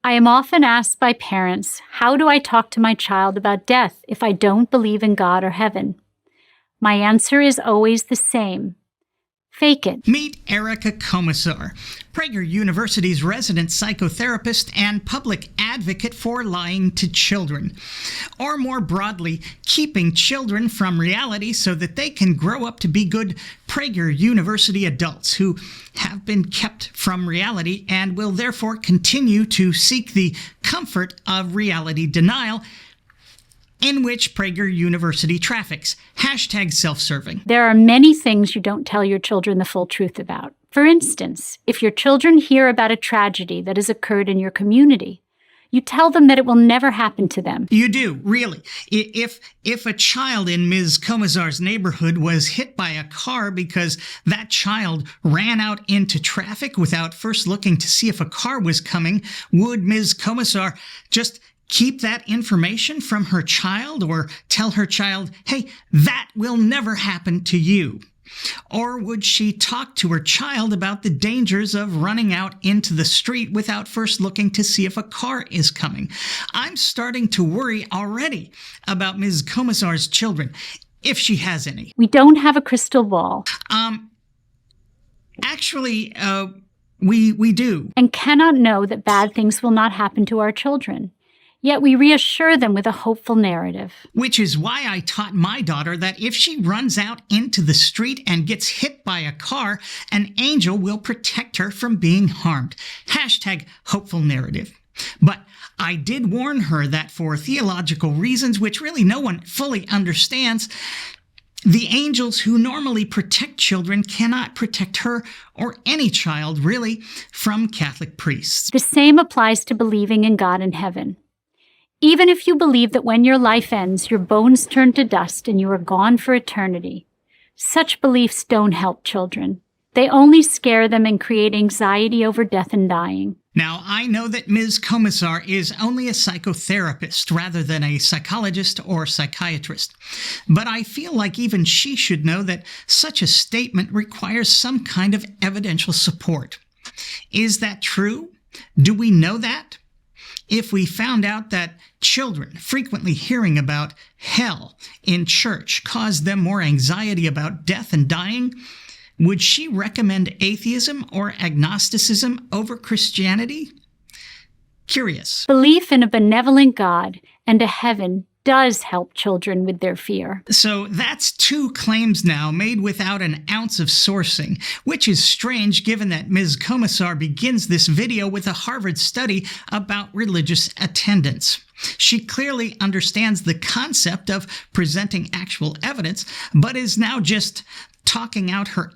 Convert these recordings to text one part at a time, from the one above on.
I am often asked by parents, how do I talk to my child about death if I don't believe in God or heaven? My answer is always the same. Fake it. Meet Erica Komisar, Prager University's resident psychotherapist and public advocate for lying to children. Or more broadly, keeping children from reality so that they can grow up to be good Prager University adults who have been kept from reality and will therefore continue to seek the comfort of reality denial, in which Prager University traffics. #self-serving. There are many things you don't tell your children the full truth about. For instance, if your children hear about a tragedy that has occurred in your community, you tell them that it will never happen to them. You do, really. If a child in Ms. Komisar's neighborhood was hit by a car because that child ran out into traffic without first looking to see if a car was coming, would Ms. Komisar just keep that information from her child or tell her child, hey, that will never happen to you? Or would she talk to her child about the dangers of running out into the street without first looking to see if a car is coming? I'm starting to worry already about Ms. Komisar's children, if she has any. We don't have a crystal ball. Actually, we do. And cannot know that bad things will not happen to our children. Yet we reassure them with a hopeful narrative. Which is why I taught my daughter that if she runs out into the street and gets hit by a car, an angel will protect her from being harmed. #hopeful narrative. But I did warn her that for theological reasons, which really no one fully understands, the angels who normally protect children cannot protect her or any child, really, from Catholic priests. The same applies to believing in God and heaven. Even if you believe that when your life ends, your bones turn to dust and you are gone for eternity, such beliefs don't help children. They only scare them and create anxiety over death and dying. Now, I know that Ms. Komisar is only a psychotherapist rather than a psychologist or psychiatrist, but I feel like even she should know that such a statement requires some kind of evidential support. Is that true? Do we know that? If we found out that children frequently hearing about hell in church caused them more anxiety about death and dying, would she recommend atheism or agnosticism over Christianity? Curious. Belief in a benevolent God and a heaven does help children with their fear. So that's two claims now made without an ounce of sourcing, which is strange given that Ms. Komisar begins this video with a Harvard study about religious attendance. She clearly understands the concept of presenting actual evidence, but is now just talking out her...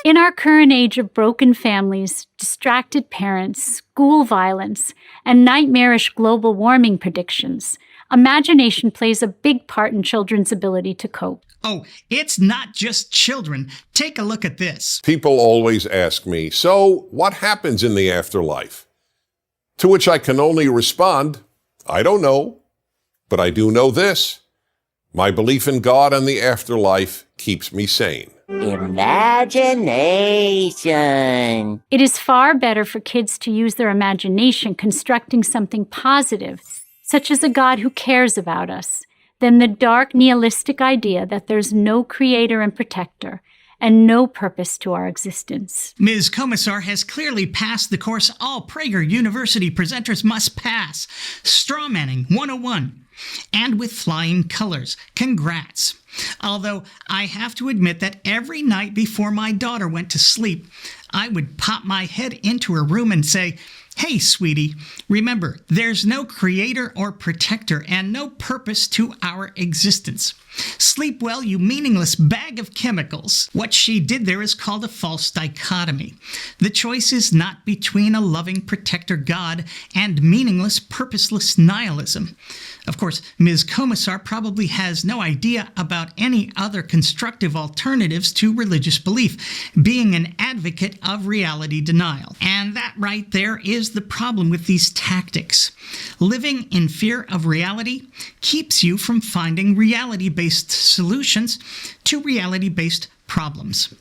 In our current age of broken families, distracted parents, school violence, and nightmarish global warming predictions, imagination plays a big part in children's ability to cope. Oh, it's not just children. Take a look at this. People always ask me, so what happens in the afterlife? To which I can only respond, I don't know, but I do know this. My belief in God and the afterlife keeps me sane. Imagination. It is far better for kids to use their imagination constructing something positive, such as a God who cares about us, than the dark nihilistic idea that there's no creator and protector and no purpose to our existence. Ms. Komisar has clearly passed the course all Prager University presenters must pass. Strawmanning 101. And with flying colors. Congrats. Although I have to admit that every night before my daughter went to sleep, I would pop my head into her room and say, hey, sweetie, remember, there's no creator or protector and no purpose to our existence. Sleep well, you meaningless bag of chemicals. What she did there is called a false dichotomy. The choice is not between a loving protector God and meaningless, purposeless nihilism. Of course, Ms. Komisar probably has no idea about any other constructive alternatives to religious belief, being an advocate of reality denial. And that right there is the problem with these tactics. Living in fear of reality keeps you from finding reality-based solutions to reality-based problems.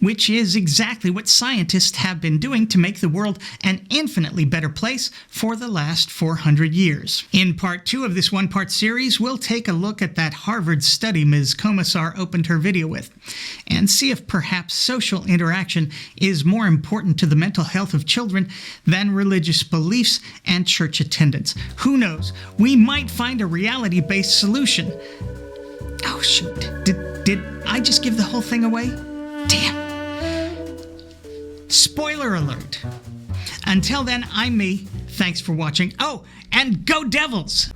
which is exactly what scientists have been doing to make the world an infinitely better place for the last 400 years. In part 2 of this one-part series, we'll take a look at that Harvard study Ms. Komisar opened her video with, and see if perhaps social interaction is more important to the mental health of children than religious beliefs and church attendance. Who knows? We might find a reality-based solution. Oh shoot, did I just give the whole thing away? Damn. Spoiler alert. Until then, I'm me. Thanks for watching. Oh, and go Devils!